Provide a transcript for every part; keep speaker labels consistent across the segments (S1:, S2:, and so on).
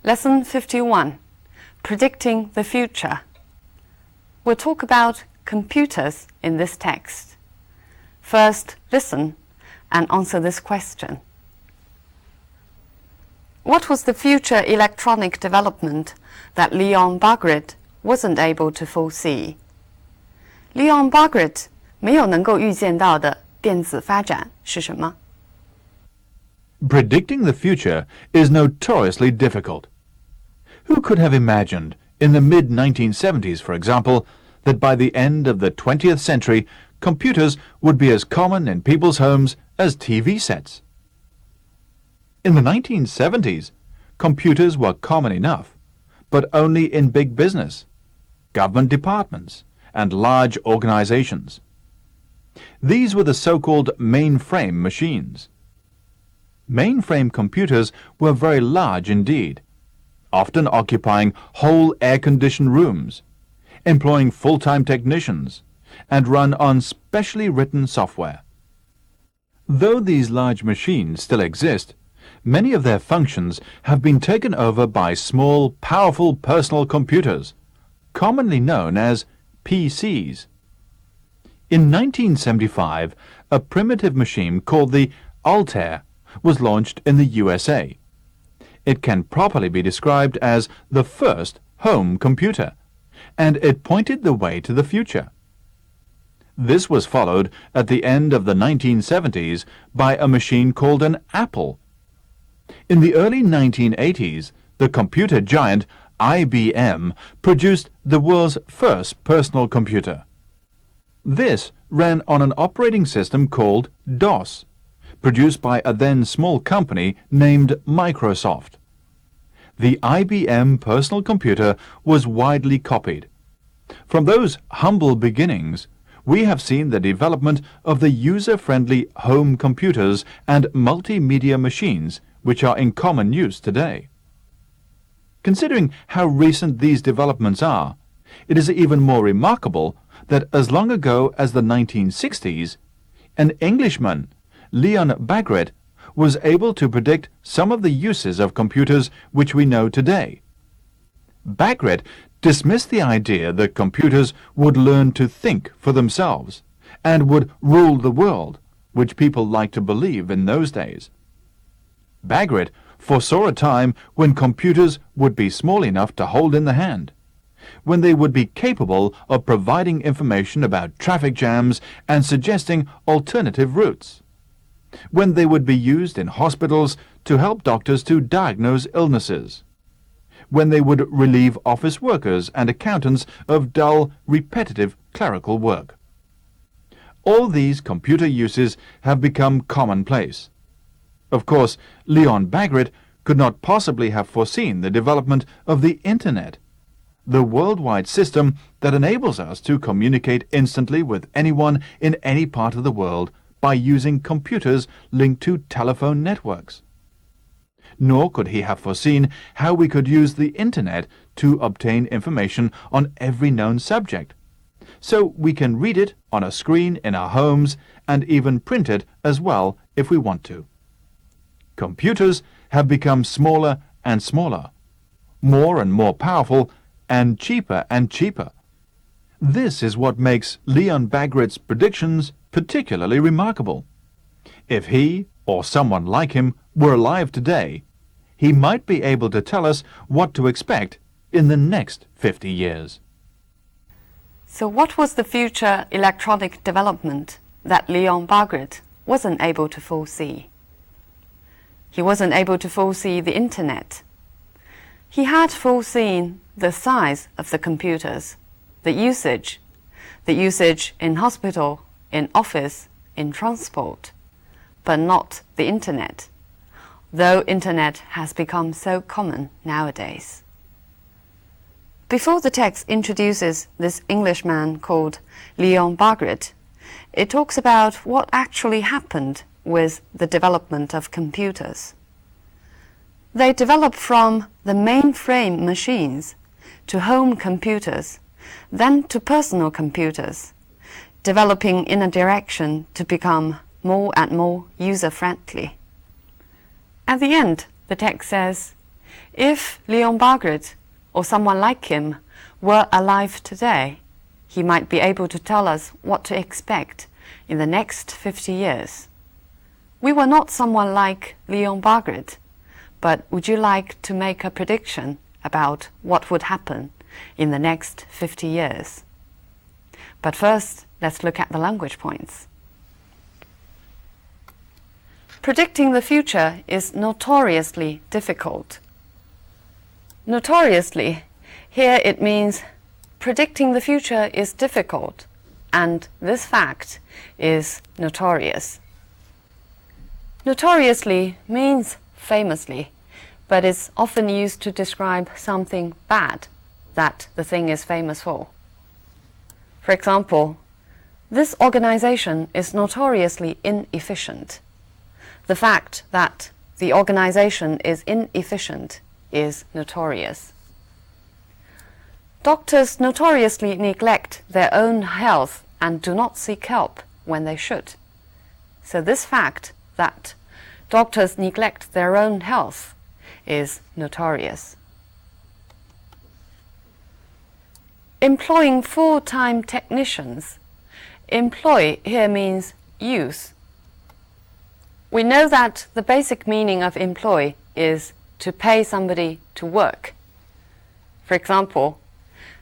S1: Lesson 51, Predicting the Future. We'll talk about computers in this text. First, listen and answer this question. What was the future electronic development that Leon Bagrit wasn't able to foresee? Leon Bagrit 没有能够预见到的电子发展是什么？
S2: Predicting the future is notoriously difficult. Who could have imagined, in the mid-1970s, for example, that by the end of the 20th century, computers would be as common in people's homes as TV sets? In the 1970s, computers were common enough, but only in big business, government departments, and large organizations. These were the so-called mainframe machines. Mainframe computers were very large indeed, often occupying whole air-conditioned rooms, employing full-time technicians, and run on specially written software. Though these large machines still exist, many of their functions have been taken over by small, powerful personal computers, commonly known as PCs. In 1975, a primitive machine called the Altair was launched in the USA. It can properly be described as the first home computer, and it pointed the way to the future. This was followed at the end of the 1970s by a machine called an Apple. In the early 1980s, the computer giant IBM produced the world's first personal computer. This ran on an operating system called DOS, produced by a then small company named Microsoft. The IBM personal computer was widely copied. From those humble beginnings, we have seen the development of the user-friendly home computers and multimedia machines which are in common use today. Considering how recent these developments are, it is even more remarkable that as long ago as the 1960s, an Englishman, Leon Bagrit, was able to predict some of the uses of computers which we know today. Bagrit dismissed the idea that computers would learn to think for themselves and would rule the world, which people liked to believe in those days. Bagrit foresaw a time when computers would be small enough to hold in the hand, when they would be capable of providing information about traffic jams and suggesting alternative routes, when they would be used in hospitals to help doctors to diagnose illnesses, when they would relieve office workers and accountants of dull, repetitive clerical work. All these computer uses have become commonplace. Of course, Leon Bagrit could not possibly have foreseen the development of the Internet, the worldwide system that enables us to communicate instantly with anyone in any part of the world by using computers linked to telephone networks. Nor could he have foreseen how we could use the Internet to obtain information on every known subject, so we can read it on a screen in our homes and even print it as well if we want to. Computers have become smaller and smaller, more and more powerful, and cheaper and cheaper. This is what makes Leon Bagrit's predictions particularly remarkable. If he, or someone like him, were alive today, he might be able to tell us what to expect in the next 50 years.
S1: So what was the future electronic development that Leon Bagrit wasn't able to foresee? He wasn't able to foresee the Internet. He had foreseen the size of the computers, the usage in hospital, in office, in transport, but not the Internet, though Internet has become so common nowadays. Before the text introduces this Englishman called Leon Bagrit, it talks about what actually happened with the development of computers. They developed from the mainframe machines to home computers, then to personal computers, developing in a direction to become more and more user-friendly. At the end, the text says, If Leon Bargret, or someone like him, were alive today, he might be able to tell us what to expect in the next 50 years. We were not someone like Leon Bargret, but would you like to make a prediction about what would happen in the next 50 years? But first, let's look at the language points. Predicting the future is notoriously difficult. Notoriously, here it means predicting the future is difficult, and this fact is notorious. Notoriously means famously, but is often used to describe something bad that the thing is famous for. For example, this organization is notoriously inefficient. The fact that the organization is inefficient is notorious. Doctors notoriously neglect their own health and do not seek help when they should. So this fact that doctors neglect their own health is notorious. Employing full-time technicians. Employ here means use. We know that the basic meaning of employ is to pay somebody to work. For example,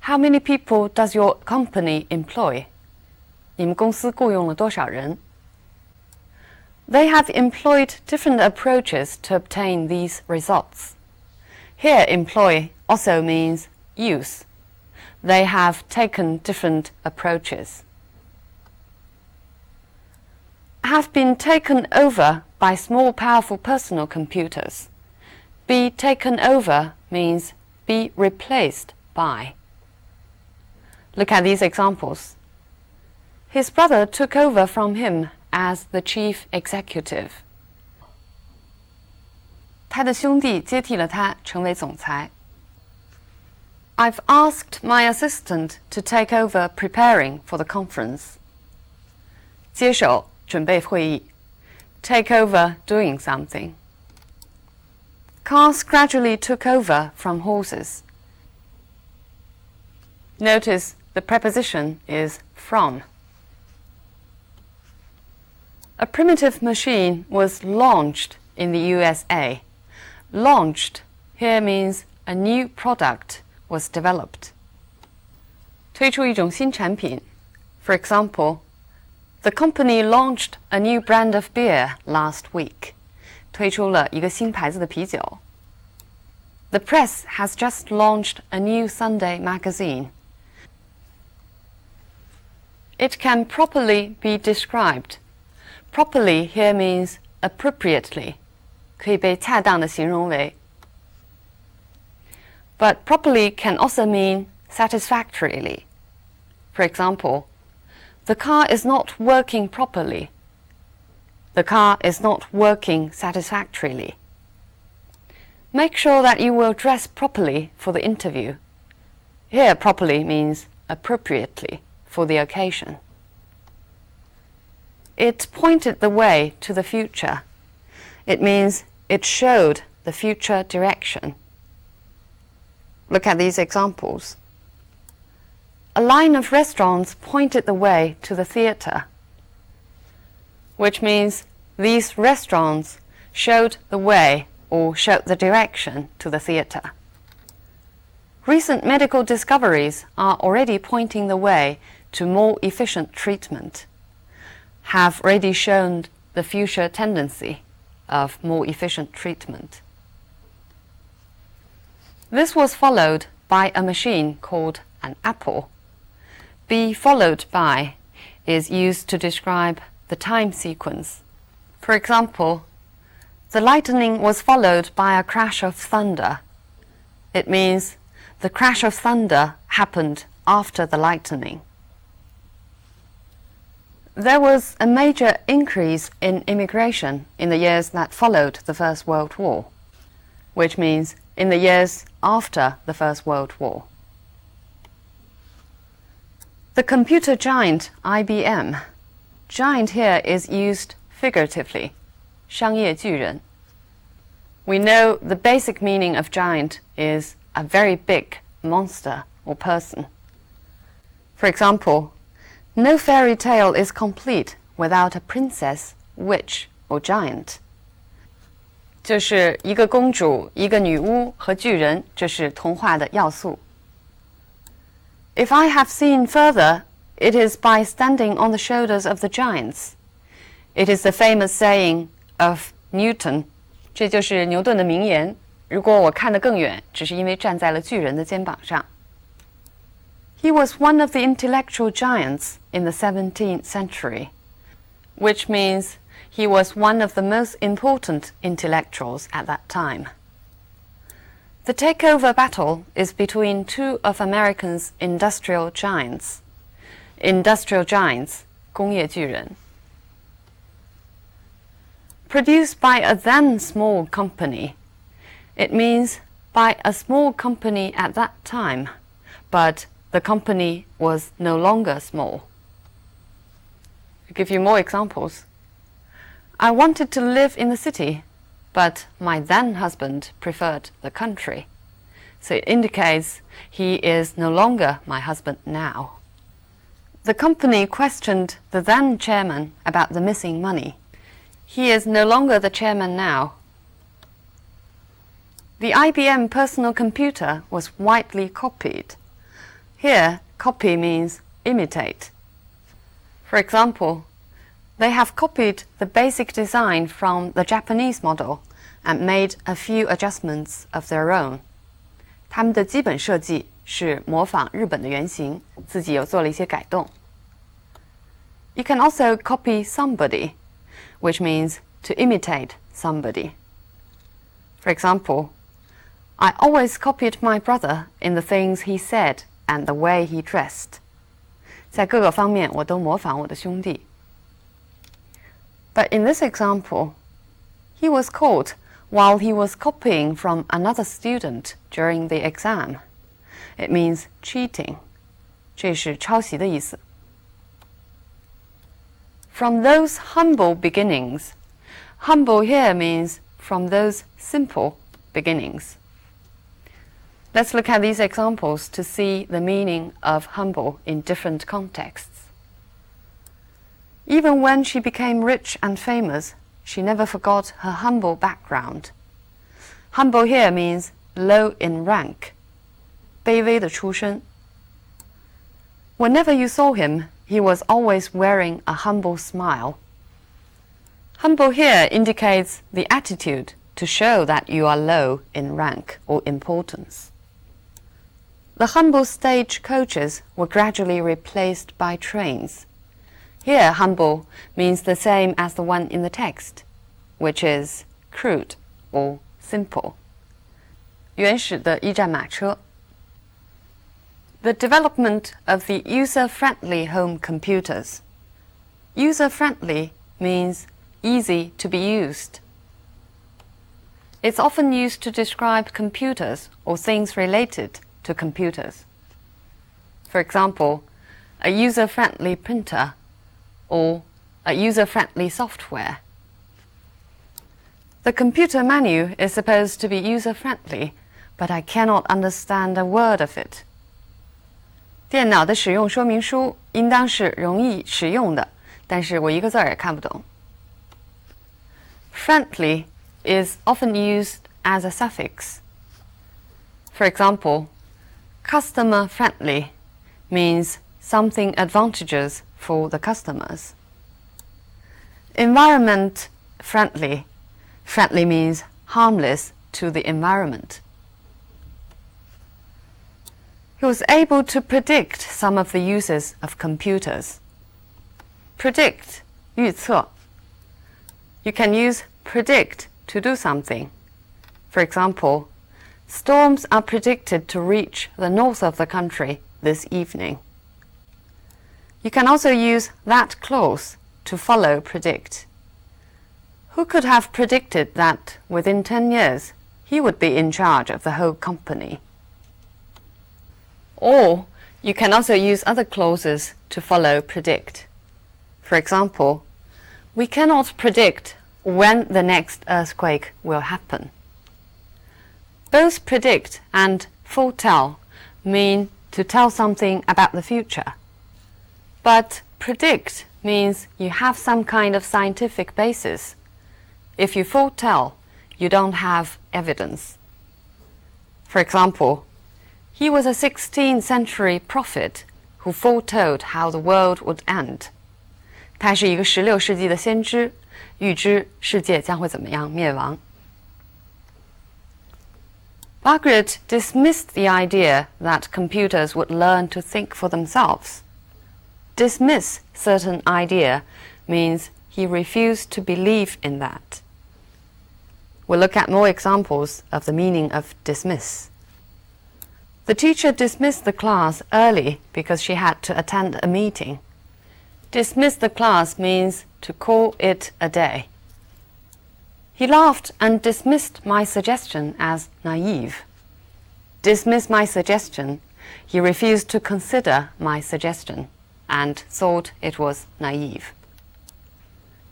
S1: how many people does your company employ? 你们公司雇佣了多少人? They have employed different approaches to obtain these results. Here, employ also means use. They have taken different approaches. Have been taken over by small, powerful personal computers. Be taken over means be replaced by. Look at these examples. His brother took over from him as the chief executive. 他的兄弟接替了他，成为总裁。I've asked my assistant to take over preparing for the conference. 接手，准备会议。Take over doing something. Cars gradually took over from horses. Notice the preposition is from. A primitive machine was launched in the USA. Launched here means a new product was developed. 推出一种新产品. For example, the company launched a new brand of beer last week. 推出了一个新牌子的啤酒. The press has just launched a new Sunday magazine. It can properly be described. Properly here means appropriately. 可以被恰当地形容为. But properly can also mean satisfactorily. For example, the car is not working properly. The car is not working satisfactorily. Make sure that you will dress properly for the interview. Here, properly means appropriately for the occasion. It pointed the way to the future. It means it showed the future direction. Look at these examples. A line of restaurants pointed the way to the theatre, which means these restaurants showed the way or showed the direction to the theatre. Recent medical discoveries are already pointing the way to more efficient treatment, have already shown the future tendency of more efficient treatment. This was followed by a machine called an apple. Be followed by is used to describe the time sequence. For example, the lightning was followed by a crash of thunder. It means the crash of thunder happened after the lightning. There was a major increase in immigration in the years that followed the First World War, which means in the years after the First World War. The computer giant IBM. Giant here is used figuratively, 商业巨人. we know the basic meaning of giant is a very big monster or person. For example, no fairy tale is complete without a princess, witch, or giant. 就是一个公主、一个女巫和巨人，这是童话的要素。If I have seen further, it is by standing on the shoulders of the giants. It is the famous saying of Newton. 这就是牛顿的名言。如果我看得更远，只是因为站在了巨人的肩膀上。He was one of the intellectual giants in the 17th century, which means he was one of the most important intellectuals at that time. The takeover battle is between two of America's industrial giants. Industrial giants, 工业巨人。Produced by a then small company. It means by a small company at that time, but the company was no longer small. I'll give you more examples. I wanted to live in the city, but my then husband preferred the country. So it indicates he is no longer my husband now. The company questioned the then chairman about the missing money. He is no longer the chairman now. The IBM personal computer was widely copied. Here, copy means imitate. For example, they have copied the basic design from the Japanese model and made a few adjustments of their own. 他们的基本设计是模仿日本的原型，自己又做了一些改动。You can also copy somebody, which means to imitate somebody. For example, I always copied my brother in the things he said and the way he dressed. 在各个方面我都模仿我的兄弟。But in this example, he was caught while he was copying from another student during the exam. It means cheating. 这是抄袭的意思。From those humble beginnings. Humble here means from those simple beginnings. Let's look at these examples to see the meaning of humble in different contexts. Even when she became rich and famous, she never forgot her humble background. Humble here means low in rank. 卑微的出身。Whenever you saw him, he was always wearing a humble smile. Humble here indicates the attitude to show that you are low in rank or importance. The humble stage coaches were gradually replaced by trains. Here, humble means the same as the one in the text, which is crude or simple. 原始的驿站马车。The development of the user-friendly home computers. User-friendly means easy to be used. It's often used to describe computers or things related to computers. For example, a user-friendly printer or a user-friendly software. The computer menu is supposed to be user-friendly, but I cannot understand a word of it. 电脑的使用说明书应当是容易使用的，但是我一个字儿也看不懂。Friendly is often used as a suffix. For example, customer friendly means something advantageous for the customers. Environment friendly. Friendly means harmless to the environment. He was able to predict some of the uses of computers. Predict, 预测. You can use predict to do something. For example, storms are predicted to reach the north of the country this evening. You can also use that clause to follow predict. Who could have predicted that within 10 years he would be in charge of the whole company? Or you can also use other clauses to follow predict. For example, we cannot predict when the next earthquake will happen. Both predict and foretell mean to tell something about the future. But predict means you have some kind of scientific basis. If you foretell, you don't have evidence. For example, he was a 16th century prophet who foretold how the world would end. 他是一个16世纪的先知，预知世界将会怎么样灭亡。Bagrat dismissed the idea that computers would learn to think for themselves. Dismiss certain idea means he refused to believe in that. We'll look at more examples of the meaning of dismiss. The teacher dismissed the class early because she had to attend a meeting. Dismiss the class means to call it a day. He laughed and dismissed my suggestion as naive. Dismiss my suggestion, he refused to consider my suggestion and thought it was naive.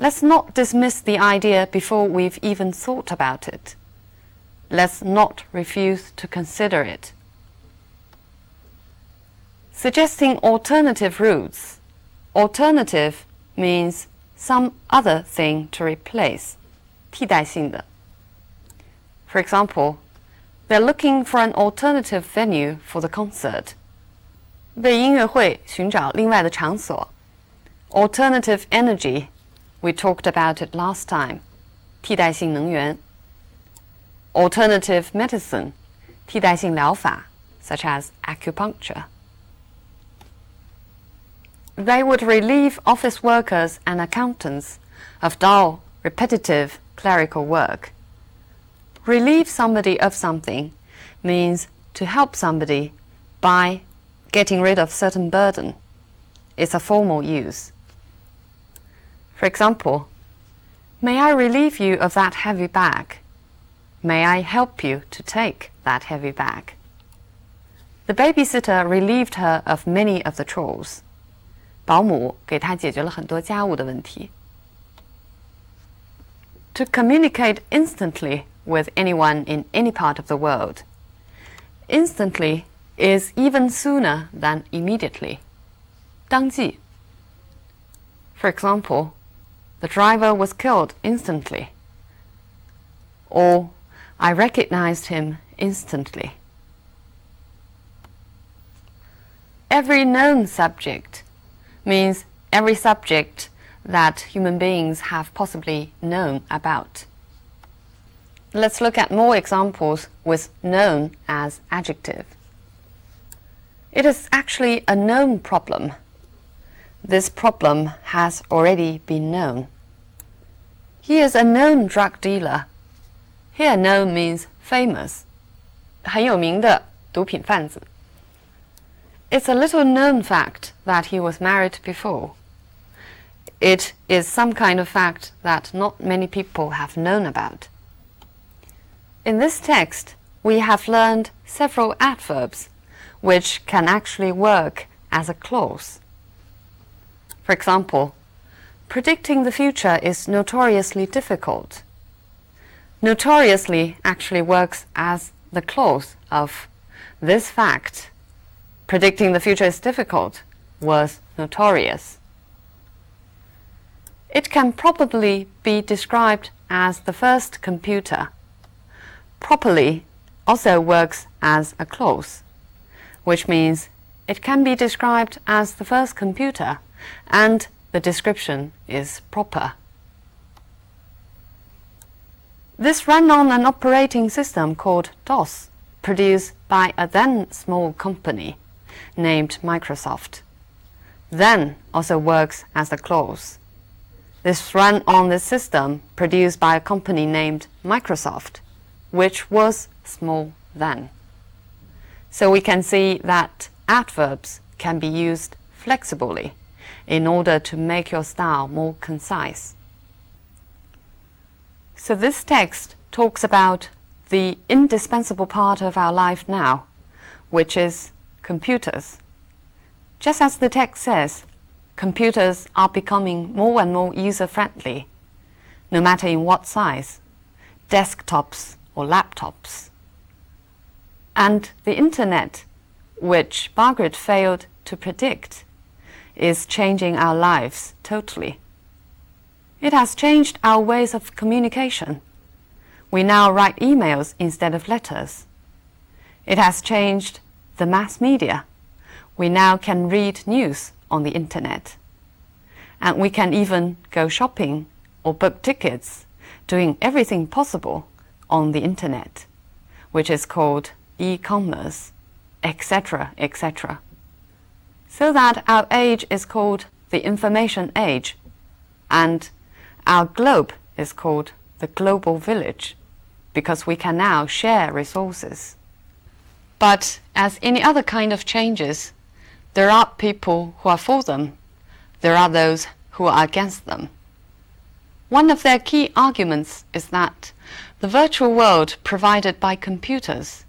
S1: Let's not dismiss the idea before we've even thought about it. Let's not refuse to consider it. Suggesting alternative routes. Alternative means some other thing to replace. 替代性的. For example, they're looking for an alternative venue for the concert. 为音乐会寻找另外的场所. Alternative energy, we talked about it last time. 替代性能源. Alternative medicine, 替代性疗法, such as acupuncture. They would relieve office workers and accountants of dull, repetitive clerical work. Relieve somebody of something means to help somebody by getting rid of certain burden. It's a formal use. For example, may I relieve you of that heavy bag? May I help you to take that heavy bag? The babysitter relieved her of many of the chores. 保姆给她解决了很多家务的问题。To communicate instantly with anyone in any part of the world. Instantly is even sooner than immediately. 当即. For example, the driver was killed instantly. Or, I recognized him instantly. Every known subject means every subject that human beings have possibly known about. Let's look at more examples with known as adjective. It is actually a known problem. This problem has already been known. He is a known drug dealer. Here known means famous. 很有名的毒品贩子. It's a little known fact that he was married before. It is some kind of fact that not many people have known about. In this text, we have learned several adverbs which can actually work as a clause. For example, predicting the future is notoriously difficult. Notoriously actually works as the clause of this fact. Predicting the future is difficult was notorious. It can probably be described as the first computer. Properly also works as a clause, which means it can be described as the first computer and the description is proper. This ran on an operating system called DOS, produced by a then small company named Microsoft. Then also works as a clause. This ran on this system produced by a company named Microsoft, which was small then. So we can see that adverbs can be used flexibly in order to make your style more concise. So this text talks about the indispensable part of our life now, which is computers. Just as the text says, computers are becoming more and more user-friendly, no matter in what size, desktops or laptops. And the Internet, which Margaret failed to predict, is changing our lives totally. It has changed our ways of communication. We now write emails instead of letters. It has changed the mass media. We now can read news on the Internet. And we can even go shopping or book tickets, doing everything possible on the Internet, which is called e-commerce, etc., etc. So that our age is called the information age, and our globe is called the global village, because we can now share resources. But as any other kind of changes, there are people who are for them. There are those who are against them. One of their key arguments is that the virtual world provided by computers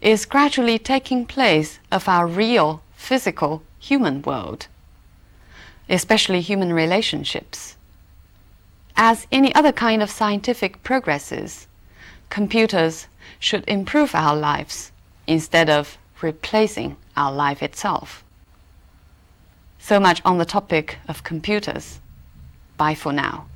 S1: is gradually taking place of our real, physical, human world, especially human relationships. As any other kind of scientific progresses, computers should improve our lives instead of replacing our life itself. So much on the topic of computers. Bye for now.